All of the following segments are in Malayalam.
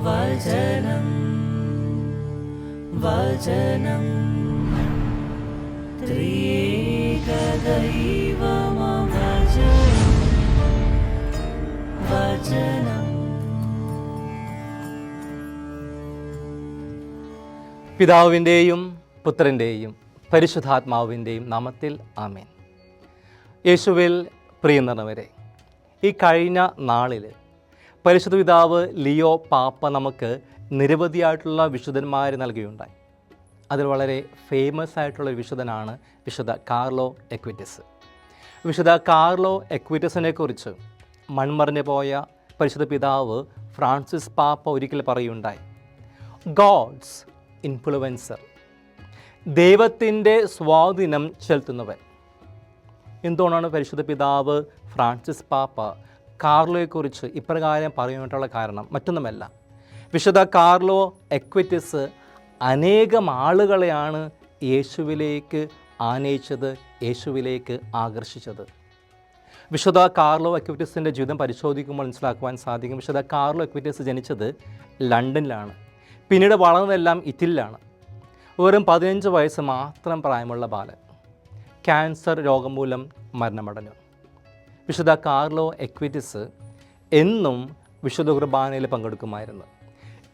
വചനം വചനം ത്രിയേക ദൈവമം വചനം. പിതാവിൻ്റെയും പുത്രൻ്റെയും പരിശുദ്ധാത്മാവിൻ്റെയും നാമത്തിൽ ആമേൻ. യേശുവിൽ പ്രിയനിറഞ്ഞവരെ, ഈ കഴിഞ്ഞ നാളിൽ പരിശുദ്ധ പിതാവ് ലിയോ പാപ്പ നമുക്ക് നിരവധിയായിട്ടുള്ള വിശുദ്ധന്മാരെ നൽകുകയുണ്ടായി. അതിൽ വളരെ ഫേമസ് ആയിട്ടുള്ള ഒരു വിശുദ്ധനാണ് വിശുദ്ധ കാർലോ എക്വിറ്റസ്. വിശുദ്ധ കാർലോ എക്വിറ്റസിനെ കുറിച്ച് മൺമറഞ്ഞു പോയ പരിശുദ്ധ പിതാവ് ഫ്രാൻസിസ് പാപ്പ ഒരിക്കൽ പറയുകയുണ്ടായി, ഗോഡ്സ് ഇൻഫ്ലുവൻസർ, ദൈവത്തിൻ്റെ സ്വാധീനം ചെലുത്തുന്നവൻ. എന്തുകൊണ്ടാണ് പരിശുദ്ധ പിതാവ് ഫ്രാൻസിസ് പാപ്പ കാർലോയെക്കുറിച്ച് ഇപ്രകാരം പറയാനായിട്ടുള്ള കാരണം? മറ്റൊന്നുമല്ല, വിശുദ്ധ കാർലോ എക്വിറ്റസ് അനേകം ആളുകളെയാണ് യേശുവിലേക്ക് ആനയിച്ചത്, യേശുവിലേക്ക് ആകർഷിച്ചത്. വിശുദ്ധ കാർലോ എക്വിറ്റസിൻ്റെ ജീവിതം പരിശോധിക്കുമ്പോൾ മനസ്സിലാക്കുവാൻ സാധിക്കും. വിശുദ്ധ കാർലോ എക്വിറ്റസ് ജനിച്ചത് ലണ്ടനിലാണ്. പിന്നീട് വളർന്നതെല്ലാം ഇറ്റലിയിലാണ്. വെറും 15 വയസ്സ് മാത്രം പ്രായമുള്ള ബാലൻ ക്യാൻസർ രോഗം മൂലം മരണമടഞ്ഞു. വിശുദ്ധ കാർലോ എക്വിറ്റസ് എന്നും വിശുദ്ധ കുർബാനയിൽ പങ്കെടുക്കുമായിരുന്നു.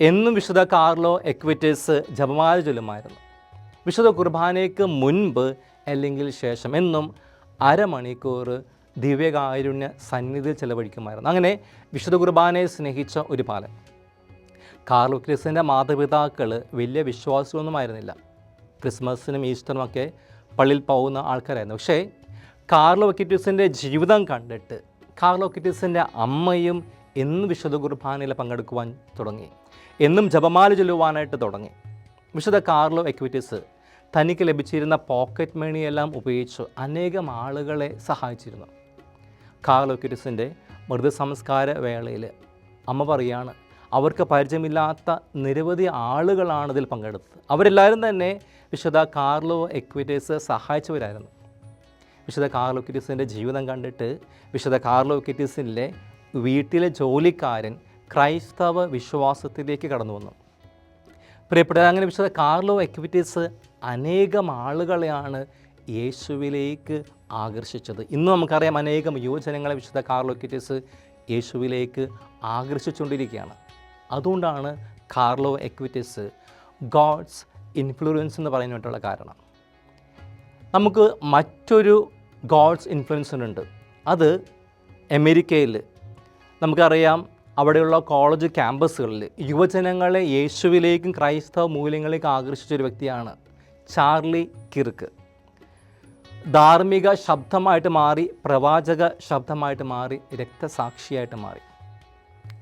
എന്നും വിശുദ്ധ കാർലോ എക്വിറ്റസ് ജപമാല ചൊല്ലുമായിരുന്നു. വിശുദ്ധ കുർബാനയ്ക്ക് മുൻപ് അല്ലെങ്കിൽ ശേഷം എന്നും അരമണിക്കൂർ ദിവ്യകാരുണ്യ സന്നിധിയിൽ ചെലവഴിക്കുമായിരുന്നു. അങ്ങനെ വിശുദ്ധ കുർബാനയെ സ്നേഹിച്ച ഒരു ബാലൻ. കാർലോ എക്വിറ്റസിൻ്റെ മാതാപിതാക്കൾ വലിയ വിശ്വാസമൊന്നുമായിരുന്നില്ല. ക്രിസ്മസിനും ഈസ്റ്ററും ഒക്കെ പള്ളിയിൽ പോകുന്ന ആൾക്കാരായിരുന്നു. പക്ഷേ കാർലോ എക്വിറ്റസിൻ്റെ ജീവിതം കണ്ടിട്ട് കാർലോ എക്വിറ്റസിൻ്റെ അമ്മയും എന്നും വിശുദ്ധ കുർബാനയിൽ പങ്കെടുക്കുവാൻ തുടങ്ങി, എന്നും ജപമാല ചൊല്ലുവാനായിട്ട് തുടങ്ങി. വിശുദ്ധ കാർലോ എക്വിറ്റസ് തനിക്ക് ലഭിച്ചിരുന്ന പോക്കറ്റ് മണിയെല്ലാം ഉപയോഗിച്ച് അനേകം ആളുകളെ സഹായിച്ചിരുന്നു. കാർലോ എക്വിറ്റസിൻ്റെ മൃതസംസ്കാര വേളയിൽ അമ്മ പറയുകയാണ്, അവർക്ക് പരിചയമില്ലാത്ത നിരവധി ആളുകളാണ് ഇതിൽ പങ്കെടുത്തത്. അവരെല്ലാവരും തന്നെ വിശുദ്ധ കാർലോ എക്വിറ്റസ് സഹായിച്ചവരായിരുന്നു. വിശുദ്ധ കാർലോ എക്വിറ്റസിൻ്റെ ജീവിതം കണ്ടിട്ട് വിശുദ്ധ കാർലോ എക്വിറ്റസിൻ്റെ വീട്ടിലെ ജോലിക്കാരൻ ക്രൈസ്തവ വിശ്വാസത്തിലേക്ക് കടന്നു വന്നു. പ്രിയപ്പെട്ടവർ, അങ്ങനെ വിശുദ്ധ കാർലോ എക്വിറ്റസ് അനേകം ആളുകളെയാണ് യേശുവിലേക്ക് ആകർഷിച്ചത്. ഇന്ന് നമുക്കറിയാം, അനേകം യുവജനങ്ങളെ വിശുദ്ധ കാർലോ എക്വിറ്റസ് യേശുവിലേക്ക് ആകർഷിച്ചുകൊണ്ടിരിക്കുകയാണ്. അതുകൊണ്ടാണ് കാർലോ എക്വിറ്റസ് ഗോഡ്സ് ഇൻഫ്ലുവൻസ് എന്ന് പറയാനായിട്ടുള്ള കാരണം. നമുക്ക് മറ്റൊരു ഗോഡ്സ് ഇൻഫ്ലുവൻസ് ഉണ്ട്. അത് അമേരിക്കയിൽ നമുക്കറിയാം, അവിടെയുള്ള കോളേജ് ക്യാമ്പസുകളിൽ യുവജനങ്ങളെ യേശുവിലേക്കും ക്രൈസ്തവ മൂല്യങ്ങളിലേക്കും ആകർഷിച്ചൊരു വ്യക്തിയാണ് ചാർലി കിർക്ക്. ധാർമ്മിക ശബ്ദമായിട്ട് മാറി, പ്രവാചക ശബ്ദമായിട്ട് മാറി, രക്തസാക്ഷിയായിട്ട് മാറി.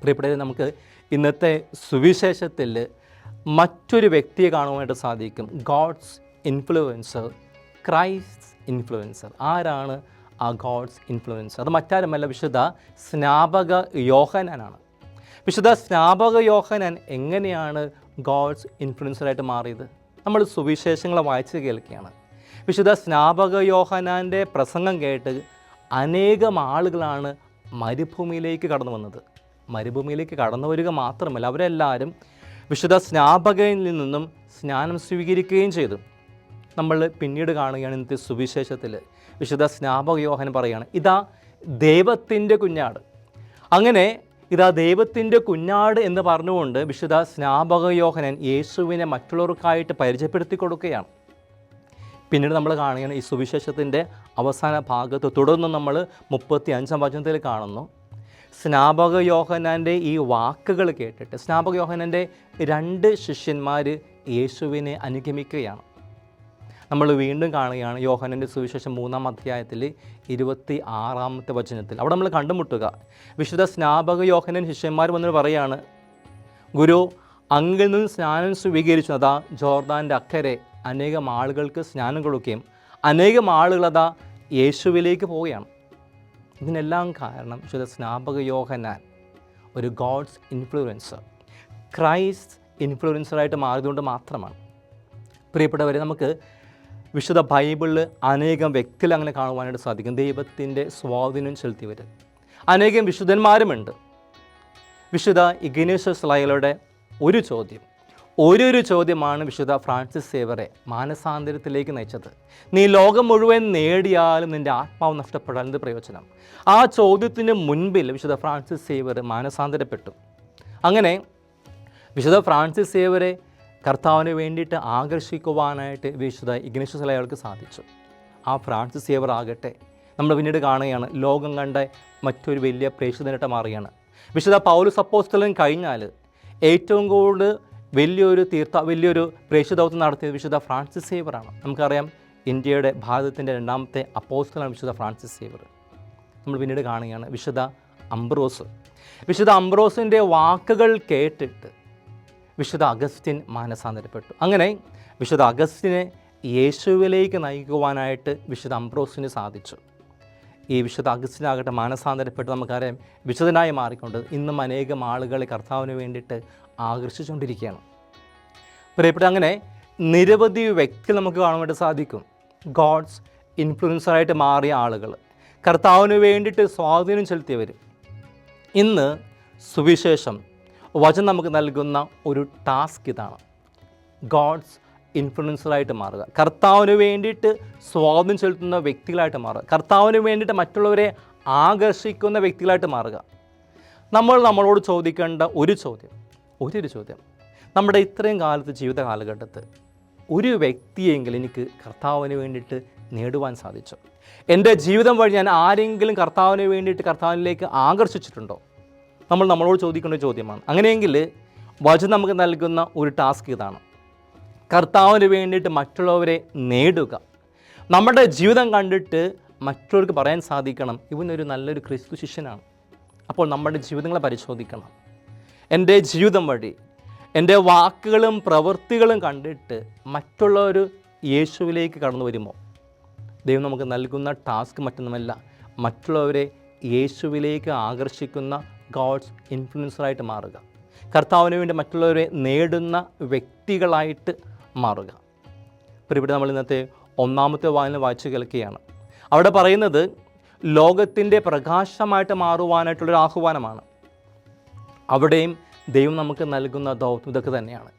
പ്രിയപ്പെട്ടവരെ, നമുക്ക് ഇന്നത്തെ സുവിശേഷത്തിൽ മറ്റൊരു വ്യക്തിയെ കാണുവാനായിട്ട് സാധിക്കും. God's influencer, Christ influencer. ആരാണ് ആ ഗോഡ്സ് ഇൻഫ്ലുവൻസർ? അത് മറ്റാരുമല്ല, വിശുദ്ധ സ്നാപക യോഹന്നാനാണ്. വിശുദ്ധ സ്നാപക യോഹന്നാൻ എങ്ങനെയാണ് ഗോഡ്സ് ഇൻഫ്ലുവൻസറായിട്ട് മാറിയത്? നമ്മൾ സുവിശേഷങ്ങളെ വായിച്ച് കേൾക്കുകയാണ്. വിശുദ്ധ സ്നാപക യോഹന്നാൻ്റെ പ്രസംഗം കേട്ട് അനേകം ആളുകളാണ് മരുഭൂമിയിലേക്ക് കടന്നു വന്നത്. മരുഭൂമിയിലേക്ക് കടന്നു വരിക മാത്രമല്ല, അവരെല്ലാവരും വിശുദ്ധ സ്നാപകയിൽ നിന്നും സ്നാനം സ്വീകരിക്കുകയും ചെയ്തു. നമ്മൾ പിന്നീട് കാണുകയാണ് ഇന്നത്തെ സുവിശേഷത്തിൽ വിശുദ്ധ സ്നാപക യോഹന്നാൻ പറയുകയാണ്, ഇതാ ദൈവത്തിൻ്റെ കുഞ്ഞാട്. അങ്ങനെ ഇതാ ദൈവത്തിൻ്റെ കുഞ്ഞാട് എന്ന് പറഞ്ഞുകൊണ്ട് വിശുദ്ധ സ്നാപക യോഹന്നാൻ യേശുവിനെ മറ്റുള്ളവർക്കായിട്ട് പരിചയപ്പെടുത്തി കൊടുക്കുകയാണ്. പിന്നീട് നമ്മൾ കാണുകയാണ് ഈ സുവിശേഷത്തിൻ്റെ അവസാന ഭാഗത്ത് തുടർന്ന് നമ്മൾ 35-ാം വചനത്തിൽ കാണുന്നു, സ്നാപക യോഹന്നാൻ്റെ ഈ വാക്കുകൾ കേട്ടിട്ട് സ്നാപക യോഹന്നാൻ്റെ 2 ശിഷ്യന്മാർ യേശുവിനെ അനുഗമിക്കുകയാണ്. നമ്മൾ വീണ്ടും കാണുകയാണ് യോഹന്നാൻ്റെ സുവിശേഷം 3-ാം അധ്യായത്തിൽ 26-ാമത്തെ വചനത്തിൽ. അവിടെ നമ്മൾ കണ്ടുമുട്ടുക, വിശുദ്ധ സ്നാപക യോഹന്നാൻ ശിഷ്യന്മാർ വന്നിട്ട് പറയുകയാണ്, ഗുരു, അങ്ങിൽ നിന്ന് സ്നാനം സ്വീകരിച്ചു അതാ ജോർദാൻ്റെ അക്കരെ അനേകം ആളുകൾക്ക് സ്നാനം കൊടുക്കുകയും അനേകം ആളുകൾ അതാ യേശുവിലേക്ക് പോവുകയാണ്. ഇതിനെല്ലാം കാരണം വിശുദ്ധ സ്നാപക യോഹന്നാൻ ഒരു ഗോഡ്സ് ഇൻഫ്ലുവൻസർ, ക്രൈസ്റ്റ് ഇൻഫ്ലുവൻസറായിട്ട് മാറിയതുകൊണ്ട് മാത്രമാണ്. പ്രിയപ്പെട്ടവരെ, നമുക്ക് വിശുദ്ധ ബൈബിളിൽ അനേകം വ്യക്തികൾ അങ്ങനെ കാണുവാനായിട്ട് സാധിക്കും. ദൈവത്തിൻ്റെ സ്വാധീനം ചെലുത്തിയവർ അനേകം വിശുദ്ധന്മാരുമുണ്ട്. വിശുദ്ധ ഇഗ്നേഷ്യസ് ലയോളയുടെ ഒരു ചോദ്യമാണ് വിശുദ്ധ ഫ്രാൻസിസ് സേവറെ മാനസാന്തരത്തിലേക്ക് നയിച്ചത്. നീ ലോകം മുഴുവൻ നേടിയാലും നിൻ്റെ ആത്മാവ് നഷ്ടപ്പെടാൻ എന്ത് പ്രയോജനം? ആ ചോദ്യത്തിന് മുൻപിൽ വിശുദ്ധ ഫ്രാൻസിസ് സേവർ മാനസാന്തരപ്പെട്ടു. അങ്ങനെ വിശുദ്ധ ഫ്രാൻസിസ് സേവറെ കർത്താവിന് വേണ്ടിയിട്ട് ആകർഷിക്കുവാനായിട്ട് വിശുദ്ധ ഇഗ്നേഷ്യസ് ലോയോളയ്ക്ക് സാധിച്ചു. ആ ഫ്രാൻസിസ് സേവർ ആകട്ടെ നമ്മൾ പിന്നീട് കാണുകയാണ് ലോകം കണ്ട മറ്റൊരു വലിയ പ്രേക്ഷിതനായിട്ട് മാറുകയാണ്. വിശുദ്ധ പൗലോസ് അപ്പോസ്തലൻ കഴിഞ്ഞാൽ ഏറ്റവും കൂടുതൽ വലിയൊരു പ്രേക്ഷിത നടത്തിയത് വിശുദ്ധ ഫ്രാൻസിസ് സേവറാണ്. നമുക്കറിയാം ഇന്ത്യയുടെ ഭാരതത്തിൻ്റെ രണ്ടാമത്തെ അപ്പോസ്തലനാണ് വിശുദ്ധ ഫ്രാൻസിസ് സേവർ. നമ്മൾ പിന്നീട് കാണുകയാണ് വിശുദ്ധ അംബ്രോസിൻ്റെ വാക്കുകൾ കേട്ടിട്ട് വിശുദ്ധ അഗസ്റ്റിൻ മാനസാന്തരപ്പെട്ടു. അങ്ങനെ വിശുദ്ധ അഗസ്റ്റിനെ യേശുവിലേക്ക് നയിക്കുവാനായിട്ട് വിശുദ്ധ അംബ്രോസിന് സാധിച്ചു. ഈ വിശുദ്ധ അഗസ്റ്റിനാകട്ടെ മാനസാന്തരപ്പെട്ട് നമുക്കറിയാം വിശുദ്ധനായി മാറിക്കൊണ്ട് ഇന്നും അനേകം ആളുകളെ കർത്താവിന് വേണ്ടിയിട്ട് ആകർഷിച്ചുകൊണ്ടിരിക്കുകയാണ്. പ്രിയപ്പെട്ട അങ്ങനെ നിരവധി വ്യക്തികൾ നമുക്ക് കാണാൻ വേണ്ടി സാധിക്കും. ഗോഡ്സ് ഇൻഫ്ലുവൻസറായിട്ട് മാറിയ ആളുകൾ, കർത്താവിന് വേണ്ടിയിട്ട് സ്വാധീനം ചെലുത്തിയവർ. ഇന്ന് സുവിശേഷം വചനം നമുക്ക് നൽകുന്ന ഒരു ടാസ്ക് ഇതാണ്: ഗോഡ്സ് ഇൻഫ്ലുവൻസറായിട്ട് മാറുക, കർത്താവിന് വേണ്ടിയിട്ട് സ്വാധീനം ചെലുത്തുന്ന വ്യക്തികളായിട്ട് മാറുക, കർത്താവിന് വേണ്ടിയിട്ട് മറ്റുള്ളവരെ ആകർഷിക്കുന്ന വ്യക്തികളായിട്ട് മാറുക. നമ്മളോട് ചോദിക്കേണ്ട ഒരു ചോദ്യം, നമ്മുടെ ഇത്രയും കാലത്ത് ജീവിത കാലഘട്ടത്തിൽ ഒരു വ്യക്തിയെങ്കിലും എനിക്ക് കർത്താവിന് വേണ്ടിയിട്ട് നേടുവാൻ സാധിച്ചു? എൻ്റെ ജീവിതം വഴി ഞാൻ ആരെങ്കിലും കർത്താവിന് വേണ്ടിയിട്ട് കർത്താവിലേക്ക് ആകർഷിച്ചിട്ടുണ്ടോ? നമ്മളോട് ചോദിക്കേണ്ട ചോദ്യമാണ്. അങ്ങനെയെങ്കിൽ വചനം നമുക്ക് നൽകുന്ന ഒരു ടാസ്ക് ഇതാണ്: കർത്താവിന് വേണ്ടിയിട്ട് മറ്റുള്ളവരെ നേടുക. നമ്മുടെ ജീവിതം കണ്ടിട്ട് മറ്റുള്ളവർക്ക് പറയാൻ സാധിക്കണം, ഇവനൊരു നല്ലൊരു ക്രിസ്തു ശിഷ്യനാണ്. അപ്പോൾ നമ്മുടെ ജീവിതങ്ങളെ പരിശോധിക്കണം. എൻ്റെ ജീവിതം വഴി, എൻ്റെ വാക്കുകളും പ്രവൃത്തികളും കണ്ടിട്ട് മറ്റുള്ളവർ യേശുവിലേക്ക് കടന്നു വരുമോ? ദൈവം നമുക്ക് നൽകുന്ന ടാസ്ക് മറ്റൊന്നുമല്ല, മറ്റുള്ളവരെ യേശുവിലേക്ക് ആകർഷിക്കുന്ന ഗോഡ്സ് ഇൻഫ്ലുവൻസറായിട്ട് മാറുക, കർത്താവിന് വേണ്ടി മറ്റുള്ളവരെ നേടുന്ന വ്യക്തികളായിട്ട് മാറുക. ഇപ്പോൾ ഇവിടെ നമ്മൾ ഇന്നത്തെ ഒന്നാമത്തെ വായന വായിച്ചു കേൾക്കുകയാണ്. അവിടെ പറയുന്നത് ലോകത്തിൻ്റെ പ്രകാശമായിട്ട് മാറുവാനായിട്ടുള്ളൊരു ആഹ്വാനമാണ്. അവിടെയും ദൈവം നമുക്ക് നൽകുന്ന ദൗത്യം ഇതൊക്കെ തന്നെയാണ്: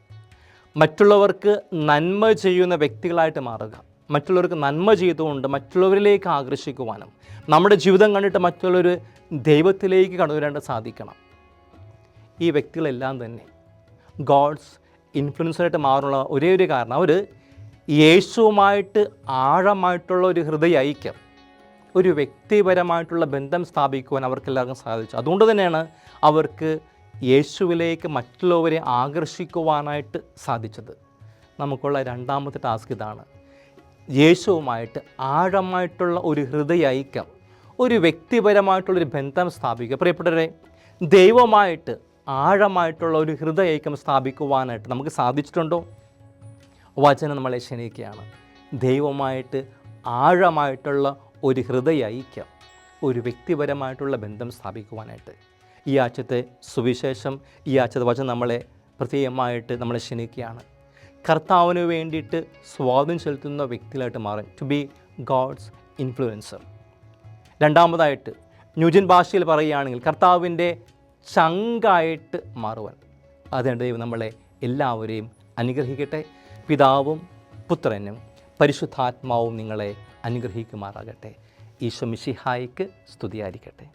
മറ്റുള്ളവർക്ക് നന്മ ചെയ്യുന്ന വ്യക്തികളായിട്ട് മാറുക, മറ്റുള്ളവർക്ക് നന്മ ചെയ്തുകൊണ്ട് മറ്റുള്ളവരിലേക്ക് ആകർഷിക്കുവാനും നമ്മുടെ ജീവിതം കണ്ടിട്ട് മറ്റുള്ളവർ ദൈവത്തിലേക്ക് കടന്നുവരാൻ സാധിക്കണം. ഈ വ്യക്തികളെല്ലാം തന്നെ ഗോഡ്സ് ഇൻഫ്ലുവൻസറായിട്ട് മാറുള്ള ഒരേ ഒരു കാരണം, അവർ യേശുവുമായിട്ട് ആഴമായിട്ടുള്ള ഒരു ഹൃദയ ഐക്യം, ഒരു വ്യക്തിപരമായിട്ടുള്ള ബന്ധം സ്ഥാപിക്കുവാൻ അവർക്കെല്ലാവർക്കും സാധിച്ചു. അതുകൊണ്ട് തന്നെയാണ് അവർക്ക് യേശുവിലേക്ക് മറ്റുള്ളവരെ ആകർഷിക്കുവാനായിട്ട് സാധിച്ചത്. നമുക്കുള്ള രണ്ടാമത്തെ ടാസ്ക് ഇതാണ്: യേശുവുമായിട്ട് ആഴമായിട്ടുള്ള ഒരു ഹൃദയ ഐക്യം, ഒരു വ്യക്തിപരമായിട്ടുള്ളൊരു ബന്ധം സ്ഥാപിക്കുക. പ്രിയപ്പെട്ടവരെ, ദൈവമായിട്ട് ആഴമായിട്ടുള്ള ഒരു ഹൃദയ ഐക്യം സ്ഥാപിക്കുവാനായിട്ട് നമുക്ക് സാധിച്ചിട്ടുണ്ടോ? വചനം നമ്മളെ ക്ഷണിക്കുകയാണ്. ദൈവമായിട്ട് ആഴമായിട്ടുള്ള ഒരു ഹൃദയ ഐക്യം, ഒരു വ്യക്തിപരമായിട്ടുള്ള ബന്ധം സ്ഥാപിക്കുവാനായിട്ട് ഈ ആഴ്ചത്തെ സുവിശേഷം, ഈ ആഴ്ചത്തെ വചനം നമ്മളെ പ്രത്യേകമായിട്ട് നമ്മളെ ക്ഷണിക്കുകയാണ്. കർത്താവിന് വേണ്ടിയിട്ട് സ്വാധീനം ചെലുത്തുന്ന വ്യക്തികളായിട്ട് മാറാൻ, ടു ബി ഗോഡ്സ് ഇൻഫ്ലുവൻസർ. രണ്ടാമതായിട്ട് ന്യൂജൻ ഭാഷയിൽ പറയുകയാണെങ്കിൽ കർത്താവിൻ്റെ ചങ്കായിട്ട് മാറുവാൻ. അതുകൊണ്ട് ദൈവം നമ്മളെ എല്ലാവരെയും അനുഗ്രഹിക്കട്ടെ. പിതാവും പുത്രനും പരിശുദ്ധാത്മാവും നിങ്ങളെ അനുഗ്രഹിക്കുമാറാകട്ടെ. ഈശോ മിശിഹായിക്ക് സ്തുതിയായിരിക്കട്ടെ.